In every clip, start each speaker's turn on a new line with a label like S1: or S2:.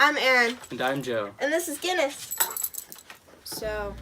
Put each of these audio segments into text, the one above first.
S1: I'm Eryn.
S2: And I'm Joe.
S1: And this is Guinness. So,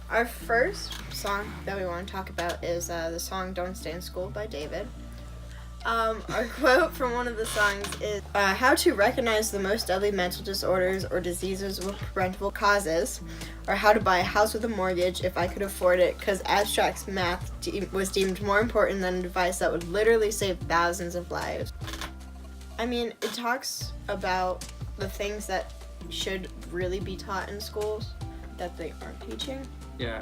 S1: our first song that we want to talk about is the song Don't Stay in School by David. Our quote from one of the songs is, how to recognize the most deadly mental disorders or diseases with preventable causes, or how to buy a house with a mortgage if I could afford it, because abstract math was deemed more important than a device that would literally save thousands of lives. I mean, it talks about the things that should really be taught in schools that they aren't teaching.
S2: Yeah.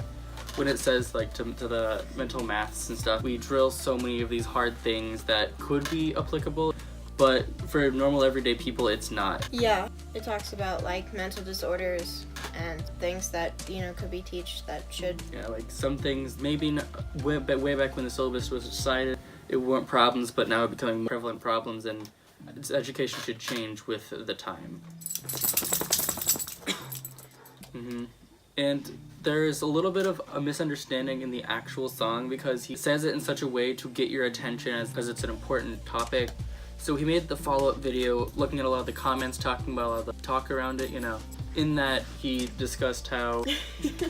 S2: When it says, like, to the mental maths and stuff, we drill so many of these hard things that could be applicable, but for normal everyday people, it's not.
S1: Yeah. It talks about, like, mental disorders and things that, could be taught that should.
S2: Yeah, like, some things, maybe way back when the syllabus was decided, it weren't problems, but now becoming more prevalent problems, and education should change with the time. And there's a little bit of a misunderstanding in the actual song because he says it in such a way to get your attention as it's an important topic. So he made the follow-up video looking at a lot of the comments, talking about a lot of the talk around it, In that he discussed how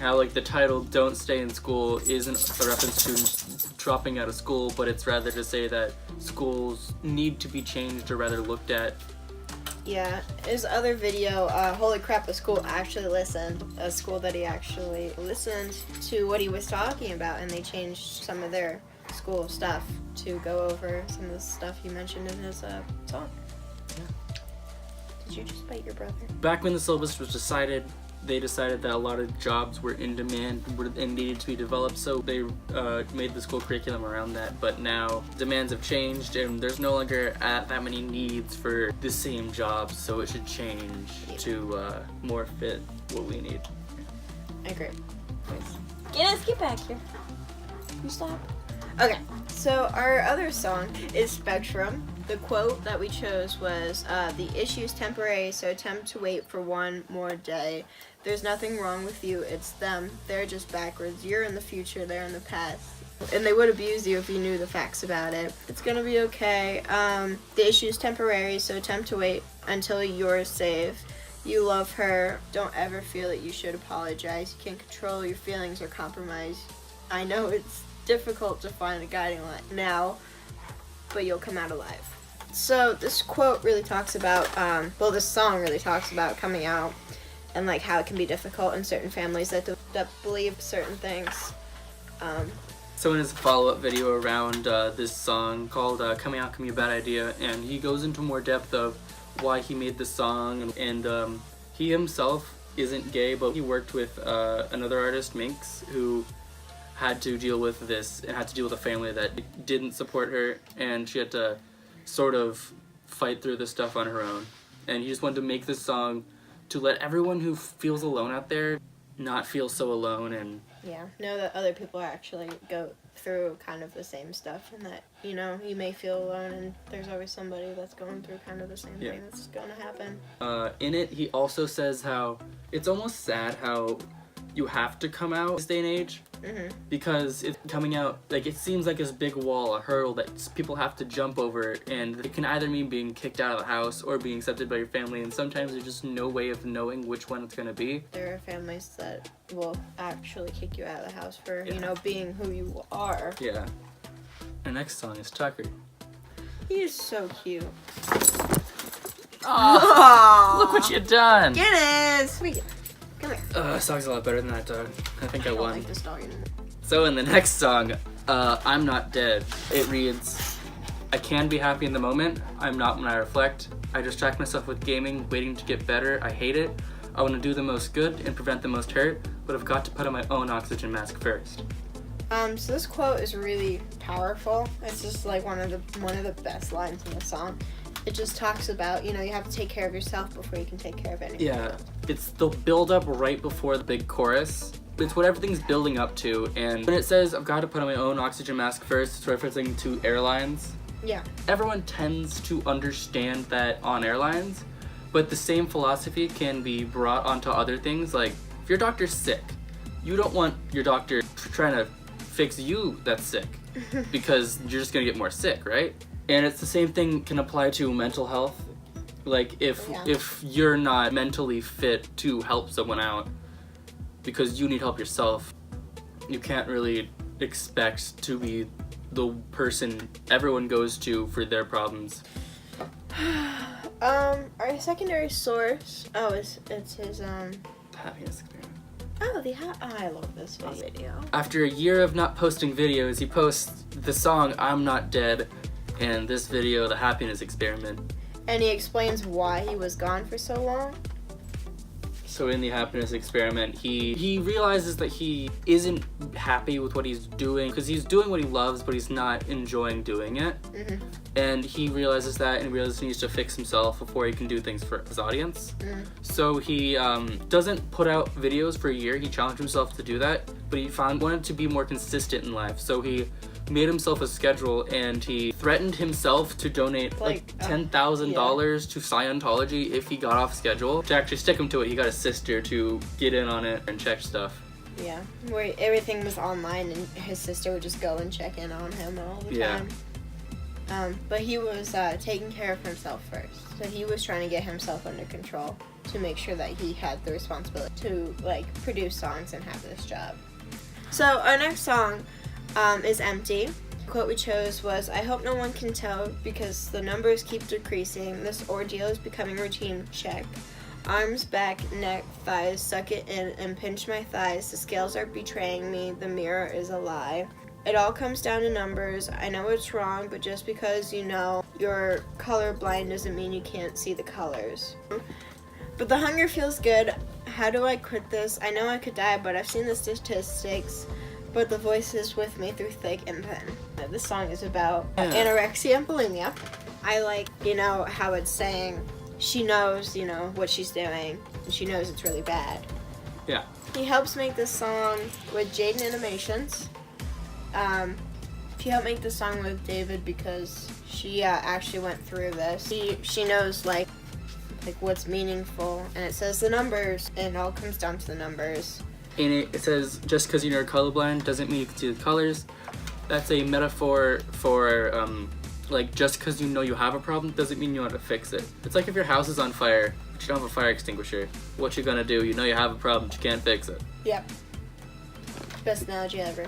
S2: like the title "Don't Stay in School" isn't a reference to dropping out of school, but it's rather to say that schools need to be changed or rather looked at.
S1: Yeah, his other video, holy crap, a school actually listened. A school that he actually listened to what he was talking about, and they changed some of their school stuff to go over some of the stuff he mentioned in his song.
S2: Yeah.
S1: Did you just bite your brother?
S2: Back when the syllabus was decided, they decided that a lot of jobs were in demand and needed to be developed, so they made the school curriculum around that. But now demands have changed and there's no longer that many needs for the same jobs, so it should change to more fit what we need.
S1: I agree. Please. Guinness, get back here. You stop. Okay, so our other song is Spectrum. The quote that we chose was, the issue's temporary, so attempt to wait for one more day. There's nothing wrong with you, it's them. They're just backwards. You're in the future, they're in the past. And they would abuse you if you knew the facts about it. It's gonna be okay. The issue's temporary, so attempt to wait until you're safe. You love her. Don't ever feel that you should apologize. You can't control your feelings or compromise. I know it's difficult to find a guiding light now, but you'll come out alive. So this quote really talks about, this song really talks about coming out and like how it can be difficult in certain families that believe certain things.
S2: So in his follow-up video around this song called Coming Out Can Be a Bad Idea, and he goes into more depth of why he made this song, and he himself isn't gay, but he worked with another artist, Minx, who had to deal with this and had to deal with a family that didn't support her, and she had to sort of fight through this stuff on her own. And he just wanted to make this song to let everyone who feels alone out there not feel so alone, and
S1: know that other people actually go through kind of the same stuff, and that you may feel alone and there's always somebody that's going through kind of the same thing that's going to happen.
S2: In it, he also says how it's almost sad how you have to come out this day and age, because it's coming out, like, it seems like this big wall, a hurdle that people have to jump over, and it can either mean being kicked out of the house or being accepted by your family, and sometimes there's just no way of knowing which one it's going to be.
S1: There are families that will actually kick you out of the house for, being who you are.
S2: Yeah. Our next song is Tucker.
S1: He is so cute.
S2: Oh, look what you done!
S1: Guinness! Come here.
S2: This song's a lot better than that dog. I think I won.
S1: I don't like this dog anymore.
S2: So in the next song, I'm Not Dead, it reads, I can be happy in the moment, I'm not when I reflect. I distract myself with gaming, waiting to get better, I hate it. I want to do the most good and prevent the most hurt, but I've got to put on my own oxygen mask first.
S1: So this quote is really powerful. It's just like one of the best lines in the song. It just talks about, you have to take care of yourself before you can take care of anyone.
S2: Yeah, it's the build up right before the big chorus. It's what everything's building up to, and when it says, I've got to put on my own oxygen mask first, it's referencing to airlines.
S1: Yeah.
S2: Everyone tends to understand that on airlines, but the same philosophy can be brought onto other things. Like, if your doctor's sick, you don't want your doctor trying to fix you that's sick, because you're just gonna get more sick, right? And it's the same thing can apply to mental health. Like, if you're not mentally fit to help someone out because you need help yourself, you can't really expect to be the person everyone goes to for their problems.
S1: Our secondary source, it's his,
S2: Happiness experiment.
S1: I love this video.
S2: After a year of not posting videos, he posts the song I'm Not Dead and this video, The Happiness Experiment.
S1: And he explains why he was gone for so long.
S2: So in the happiness experiment, he realizes that he isn't happy with what he's doing because he's doing what he loves, but he's not enjoying doing it.
S1: Mm-hmm.
S2: And he realizes that, and realizes he needs to fix himself before he can do things for his audience.
S1: Mm.
S2: So he doesn't put out videos for a year. He challenged himself to do that, but he wanted to be more consistent in life. So he made himself a schedule, and he threatened himself to donate like $10,000 to Scientology if he got off schedule. To actually stick him to it, he got his sister to get in on it and check stuff.
S1: Yeah, where everything was online, and his sister would just go and check in on him all the time. But he was taking care of himself first. So he was trying to get himself under control to make sure that he had the responsibility to like produce songs and have this job. So our next song is Empty. The quote we chose was, "I hope no one can tell because the numbers keep decreasing. This ordeal is becoming routine. Check. Arms, back, neck, thighs, suck it in and pinch my thighs. The scales are betraying me. The mirror is a lie. It all comes down to numbers. I know it's wrong, but just because you know you're colorblind doesn't mean you can't see the colors. But the hunger feels good. How do I quit this? I know I could die, but I've seen the statistics. But the voice is with me through thick and thin." This song is about anorexia and bulimia. I like, how it's saying she knows, what she's doing, and she knows it's really bad.
S2: Yeah.
S1: He helps make this song with Jaden Animations. He helped make this song with David because she actually went through this. She knows like what's meaningful, and it says the numbers, and it all comes down to the numbers.
S2: And it says, just because you're colorblind doesn't mean you can see the colors. That's a metaphor for, just because you know you have a problem doesn't mean you know how to fix it. It's like if your house is on fire, but you don't have a fire extinguisher. What you gonna do? You know you have a problem, but you can't fix it.
S1: Yep. Best analogy ever.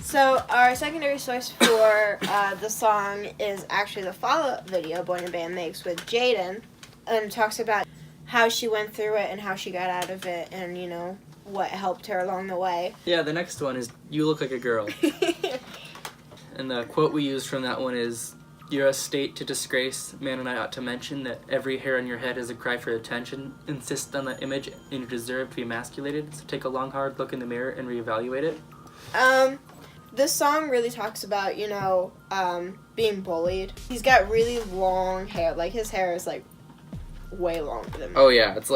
S1: So our secondary source for the song is actually the follow-up video Boyinaband makes with Jaden, and it talks about how she went through it and how she got out of it, and what helped her along the way.
S2: Yeah, the next one is, "You look like a girl." And the quote we used from that one is, "You're a state to disgrace. Man, and I ought to mention that every hair on your head is a cry for attention. Insist on that image and you deserve to be emasculated. So take a long, hard look in the mirror and reevaluate it."
S1: This song really talks about, being bullied. He's got really long hair. Like, his hair is, way longer than me.
S2: Oh, yeah. It's,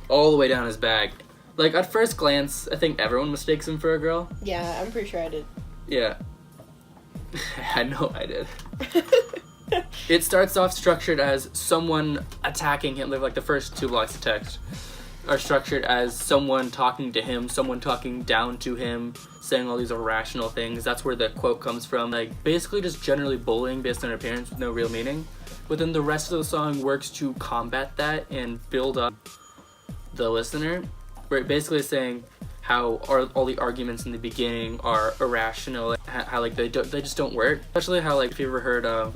S2: all the way down his back. At first glance, I think everyone mistakes him for a girl.
S1: Yeah, I'm pretty sure I did.
S2: Yeah. I know I did. It starts off structured as someone attacking him. The first 2 blocks of text are structured as someone talking to him, someone talking down to him, saying all these irrational things. That's where the quote comes from. Basically just generally bullying based on appearance with no real meaning. But then the rest of the song works to combat that and build up the listener, where it basically is saying how all the arguments in the beginning are irrational, how they just don't work. Especially how if you ever heard of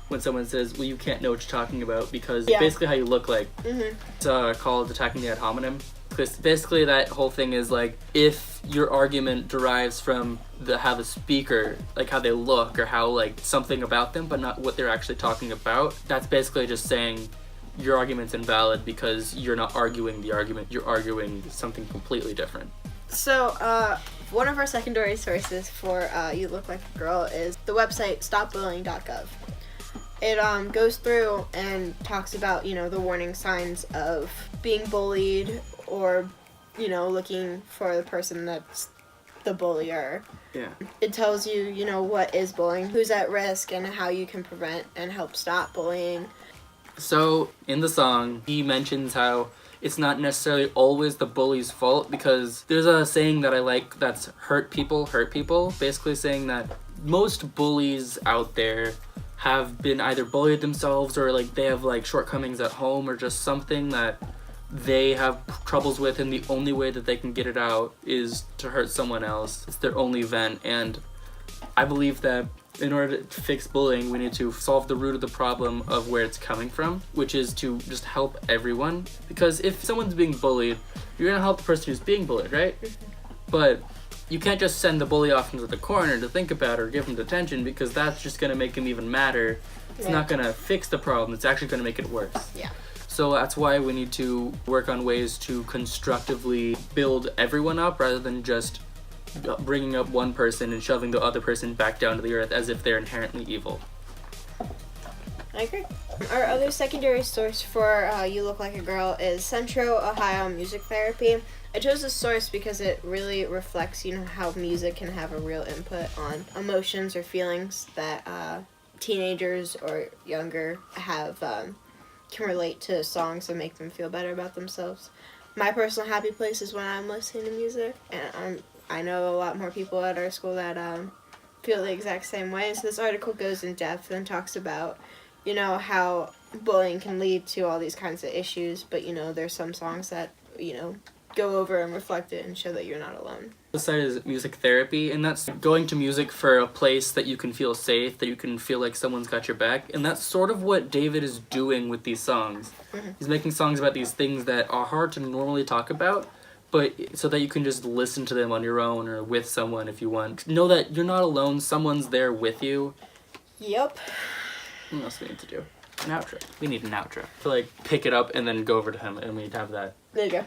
S2: when someone says, "Well, you can't know what you're talking about because basically how you look like."
S1: Mm-hmm.
S2: It's called attacking the ad hominem. Because basically that whole thing is if your argument derives from how the speaker, how they look or how something about them, but not what they're actually talking about, that's basically just saying your argument's invalid because you're not arguing the argument, you're arguing something completely different.
S1: So, one of our secondary sources for You Look Like a Girl is the website stopbullying.gov. It goes through and talks about, the warning signs of being bullied or, looking for the person that's the bullier.
S2: Yeah.
S1: It tells you, what is bullying, who's at risk, and how you can prevent and help stop bullying.
S2: So, in the song, he mentions how it's not necessarily always the bully's fault because there's a saying that I like that's hurt people, basically saying that most bullies out there have been either bullied themselves or like they have like shortcomings at home or just something that they have troubles with, and the only way that they can get it out is to hurt someone else. It's their only vent, and I believe that in order to fix bullying, we need to solve the root of the problem of where it's coming from, which is to just help everyone. Because if someone's being bullied, you're gonna help the person who's being bullied, right? But you can't just send the bully off into the corner to think about or give him detention, because that's just gonna make him even madder. It's not gonna fix the problem, it's actually gonna make it worse.
S1: Yeah.
S2: So that's why we need to work on ways to constructively build everyone up rather than just bringing up one person and shoving the other person back down to the earth as if they're inherently evil.
S1: I agree. Our other secondary source for You Look Like a Girl is Centro Ohio Music Therapy. I chose this source because it really reflects, how music can have a real input on emotions or feelings that teenagers or younger have can relate to songs and make them feel better about themselves. My personal happy place is when I'm listening to music, and I know a lot more people at our school that feel the exact same way. So this article goes in depth and talks about, how bullying can lead to all these kinds of issues, but, there's some songs that, go over and reflect it and show that you're not alone.
S2: The side is music therapy, and that's going to music for a place that you can feel safe, that you can feel like someone's got your back, and that's sort of what David is doing with these songs. Mm-hmm. He's making songs about these things that are hard to normally talk about, but so that you can just listen to them on your own or with someone if you want. Know that you're not alone, someone's there with you.
S1: Yep.
S2: What else do we need to do? An outro. We need an outro. To pick it up and then go over to him, and we'd have that.
S1: There you go.